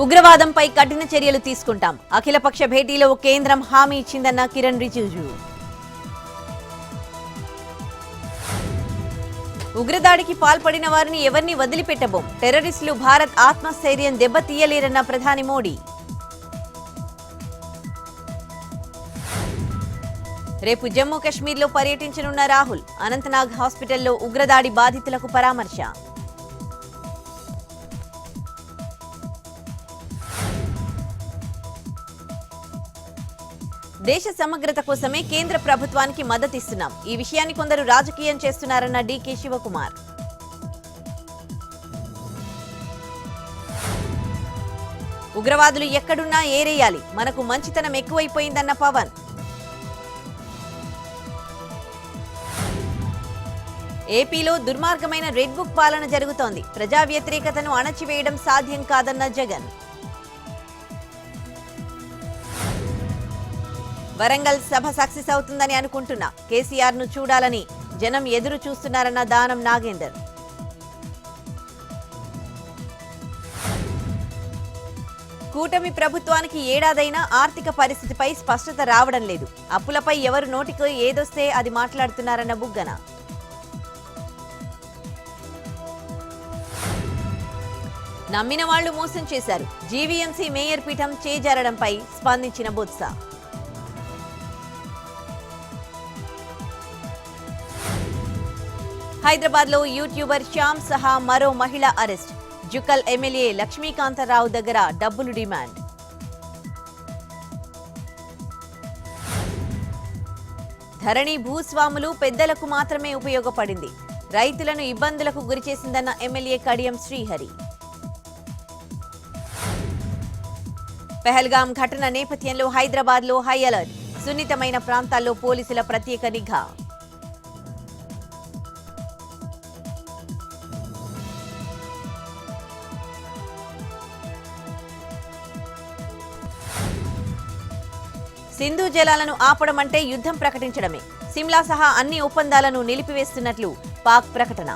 ఉగ్రవాదంపై కఠిన చర్యలు తీసుకుంటాం. అఖిలపక్ష భేటీలో కేంద్రం హామీ ఇచ్చిందన్న కిరణ్ రిజిజు. ఉగ్రదాడికి పాల్పడిన వారిని ఎవరిని వదిలిపెట్టబోం. టెర్రరిస్టులు భారత్ ఆత్మస్థైర్యం దెబ్బతీయలేరన్న ప్రధాని మోడీ. రేపు జమ్మూ కశ్మీర్లో పర్యటించనున్న రాహుల్. అనంతనాగ్ హాస్పిటల్లో ఉగ్రదాడి బాధితులకు పరామర్శ. దేశ సమగ్రత కోసమే కేంద్ర ప్రభుత్వానికి మద్దతిస్తున్నాం. ఈ విషయాన్ని కొందరు రాజకీయం చేస్తున్నారన్న డీకే శివకుమార్. ఉగ్రవాదులు ఎక్కడున్నా ఏరేయాలి, మనకు మంచితనం ఎక్కువైపోయిందన్న పవన్. ఏపీలో దుర్మార్గమైన రెడ్ బుక్ పాలన జరుగుతోంది. ప్రజా వ్యతిరేకతను అణచివేయడం సాధ్యం కాదన్న జగన్. వరంగల్ సభ సక్సెస్ అవుతుందని అనుకుంటున్నా. కేసీఆర్ ను చూడాలని జనం ఎదురు చూస్తున్నారన్న దానం నాగేందర్. కూటమి ప్రభుత్వానికి ఏడాదైనా ఆర్థిక పరిస్థితిపై స్పష్టత రావడం లేదు. అప్పులపై ఎవరు నోటికి ఏదొస్తే అది మాట్లాడుతున్నారన్న బుగ్గన. నమ్మిన వాళ్లు మోసం చేశారు. జీవీఎంసీ మేయర్ పీఠం చేజారడంపై స్పందించిన బొత్స. హైదరాబాద్ లో యూట్యూబర్ శ్యామ్ సహా మరో మహిళ అరెస్ట్. జుక్కల్ ఎమ్మెల్యే లక్ష్మీకాంతరావు దగ్గర డబ్బులు డిమాండ్. ధరణి భూస్వాములు పెద్దలకు మాత్రమే ఉపయోగపడింది. రైతులను ఇబ్బందులకు గురిచేసిందన్న ఎమ్మెల్యే కడియం శ్రీహరి. పెహల్గాం ఘటన నేపథ్యంలో హైదరాబాద్ లో హై అలర్ట్. సున్నితమైన ప్రాంతాల్లో పోలీసుల ప్రత్యేక నిఘా. సింధు జలాలను ఆపడం అంటే యుద్ధం ప్రకటించడమే. సిమ్లా సహా అన్ని ఒప్పందాలను నిలిపివేస్తున్నట్లు పాక్ ప్రకటన.